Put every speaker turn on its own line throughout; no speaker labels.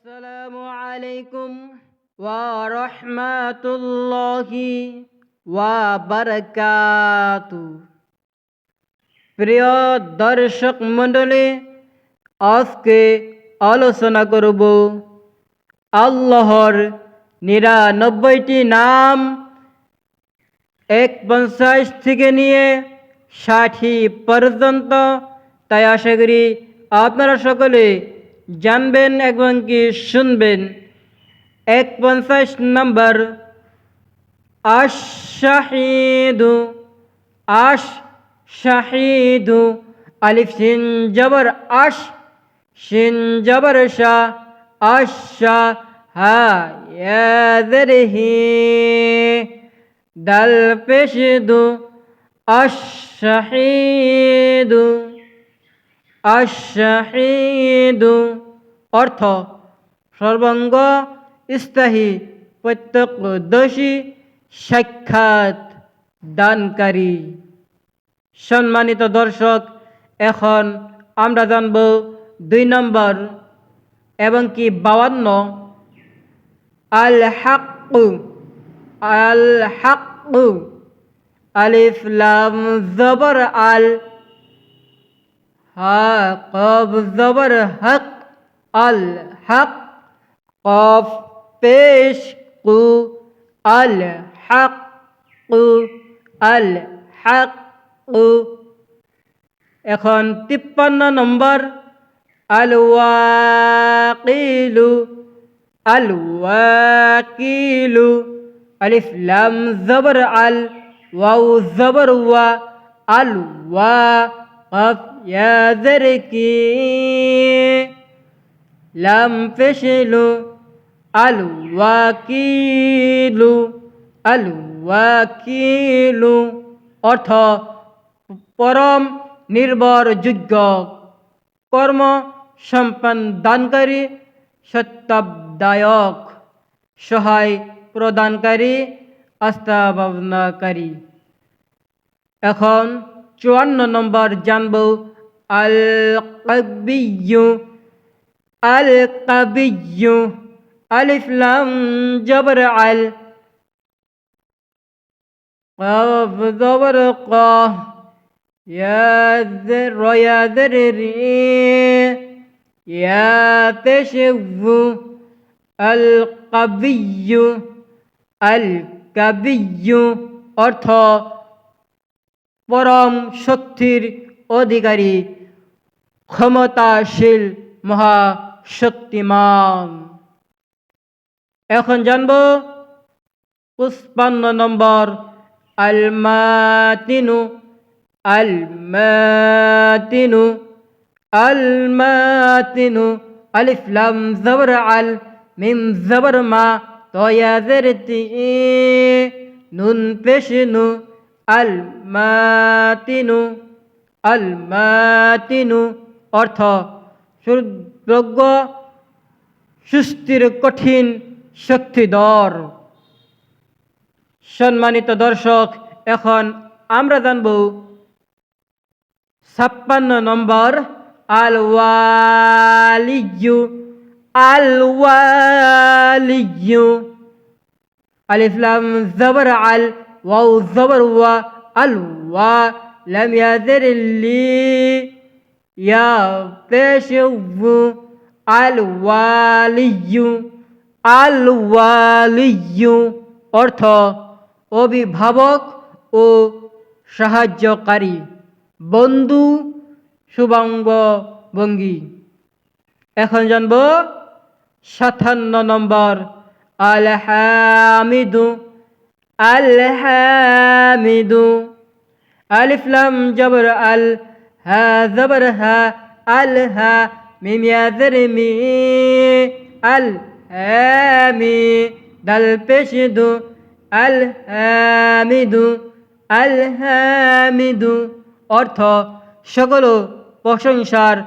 আসসালামু আলাইকুম ওয়া রাহমাতুল্লাহি ওয়া বারাকাতু। প্রিয় দর্শক মণ্ডলী, আজকে আলোচনা করব আল্লাহর ৯৯টি নাম ৫০ থেকে নিয়ে ৬০ পর্যন্ত। তাই আশা করি আপনারা সকলে জানবেন এবং কি শুনবেন। ৫০ নম্বর আশ-শাহীদু। আশ শাহীদু, আলিফ সিন জবর আশ, শিন জবর শা, আশা, হা ইয়া জের হি, দাল পেশ দু, আশ-শাহীদু। আশ-শাহীদু অর্থ সর্বাঙ্গ স্থায়ী প্রত্যক্ষদর্শী সাক্ষাৎ দানকারী। সম্মানিত দর্শক, এখন আমরা জানব ২ নম্বর এবং কি ৫২ আল হাক্কু। আল হাক্কু, আলিফ লাম জবর আল, হা কফ জবর হক, আল হক, কফ পেশ কু, আল হক কু, আল হক কু। এখন ৫৩ নম্বর আল ওয়াকিলু। আল ওয়াকিলু, আলিফ লাম জবর আল, ওয়াও জবর ওয়া, আল ওয়া, কফ ইয়া জের কি, লাম পেশলু, আল ওয়াকিলু। আল ওয়াকিলু অর্থ পরম নির্ভরযোগ্য, কর্ম সম্পাদনকারী, সত্তাবধায়ক, সহায় প্রদানকারী, আস্থাভাবনাকারী। এখন ৫৪ নম্বর জানব আল কাবিয়্যু। আল কাবিয়্যু, আলিফ লাম জবর আল, কফ জবর ক, ইয়া জের রি, ইয়া পেশ বু, আল কাবিয়্যু। আল কাবিয়্যু অর্থ পরম শক্তির অধিকারী, ক্ষমতাশীল, মহাশক্তিমান। এখন জানব ৫৫ নম্বর আল মাতিনু। আল মাতিনু। আল মাতিনু, আলিফ লাম জবর আল, মিম জবর মা, ত ইয়া জের তি, নুন পেশ নু, আল মাতিনু। আল মাতিনু অর্থ সুদৃঢ়, সুস্থির, কঠিন, শক্তিধর। সম্মানিত দর্শক, এখন আমরা জানব ৫৬ নম্বর আল ওয়ালিয়্যু। আল ওয়ালিয়্যু, আলিফ লাম জবর আল, ওয়াও জবর ওয়া, আল ওয়া, লাম ইয়া জের লি, ইয়া পেশ বু, আল ওয়ালিয়্যু। আল ওয়ালিয়্যু অর্থ অভিভাবক ও সাহায্যকারী, বন্ধু, শুভাঙ্গ ভঙ্গী। এখন জানব ৫৭ নম্বর আল হামিদু। আল হামিদু, আলিফ লাম জবর আল, হা জবর হা, আল হা, মিম ইয়া জের মি, আল হামি, দাল পেশ দু, আল হামিদু। আল হামিদু অর্থ সকল প্রশংসার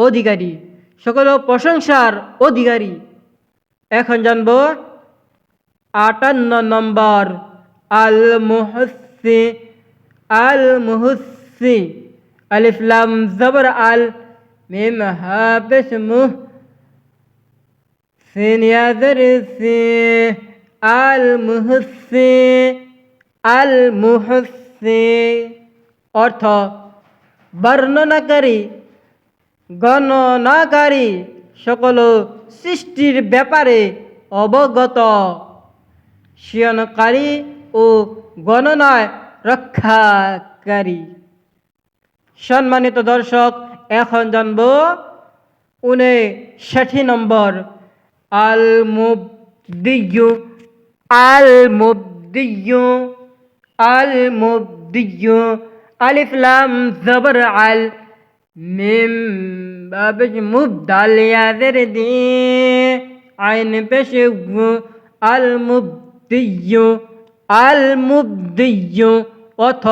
অধিকারী, সকল প্রশংসার অধিকারী। এখন জানব ৫৮ নম্বর আল মুহসি। আল মুহসি, আলিফ লাম জবর আল, মিম হা পেশ মুহ, সিন ইয়াজের সি আল মুহসি আল মুহসি অর্থ বর্ণনাকারী গণনাকারী সকল সৃষ্টির ব্যাপারে অবগত শিয়নকারী ও গণনায় রক্ষাকারী। সম্মানিত দর্শক, এখন জানব 59 নম্বর আল মুবদিয়্যু আল মুবদিয়্যু আল মুবদিয়্যু আলিফ লাম জবর আল মিম বাবিজ মুবদাল ইয়াদের দি আইন পেশে আল মুবদিয়্যু আল মুবদিয়্যু অর্থ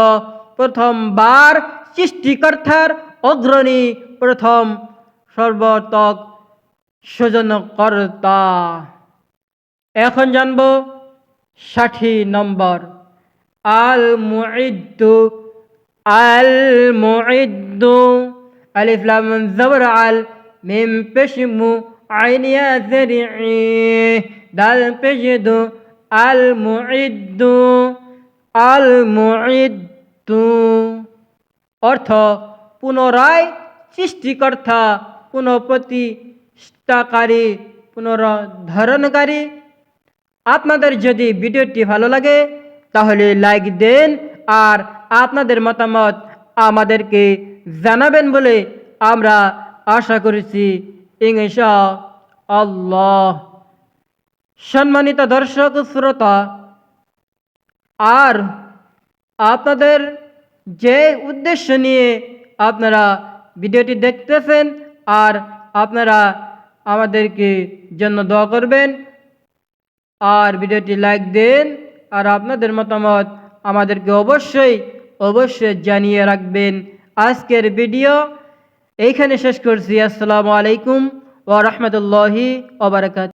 প্রথমবার সৃষ্টিকর্তার অগ্রণী, প্রথম সর্বতক সৃজনকর্তা। এখন জানব 60 নম্বর আল মুইদ্দু আল মুইদ্দু আলিফ লাম জবর আল মিম পেশ মু আইন ইয়া জের ই দাল পেশ দু আল মুইদ্দু আল মুইদ্দু অর্থ পুনরায় সৃষ্টিকর্তা, পুনঃপ্রতিষ্ঠাকারী, পুনরুদ্ধারণকারী। আপনাদের যদি ভিডিওটি ভালো লাগে তাহলে লাইক দেন আর আপনাদের মতামত আমাদেরকে জানাবেন বলে আমরা আশা করছি ইনশাআল্লাহ। সম্মানিত দর্শক শ্রোতা, আর আপনাদের যে উদ্দেশ্য নিয়ে আপনারা ভিডিওটি দেখতেছেন আর আপনারা আমাদেরকে জন্য দোয়া করবেন আর ভিডিওটি লাইক দেন আর আপনাদের মতামত আমাদেরকে অবশ্যই জানিয়ে রাখবেন। আজকের ভিডিও এইখানে শেষ করছি। আসসালামু আলাইকুম ওয়া রাহমাতুল্লাহি ওয়া বারাকাতুহু।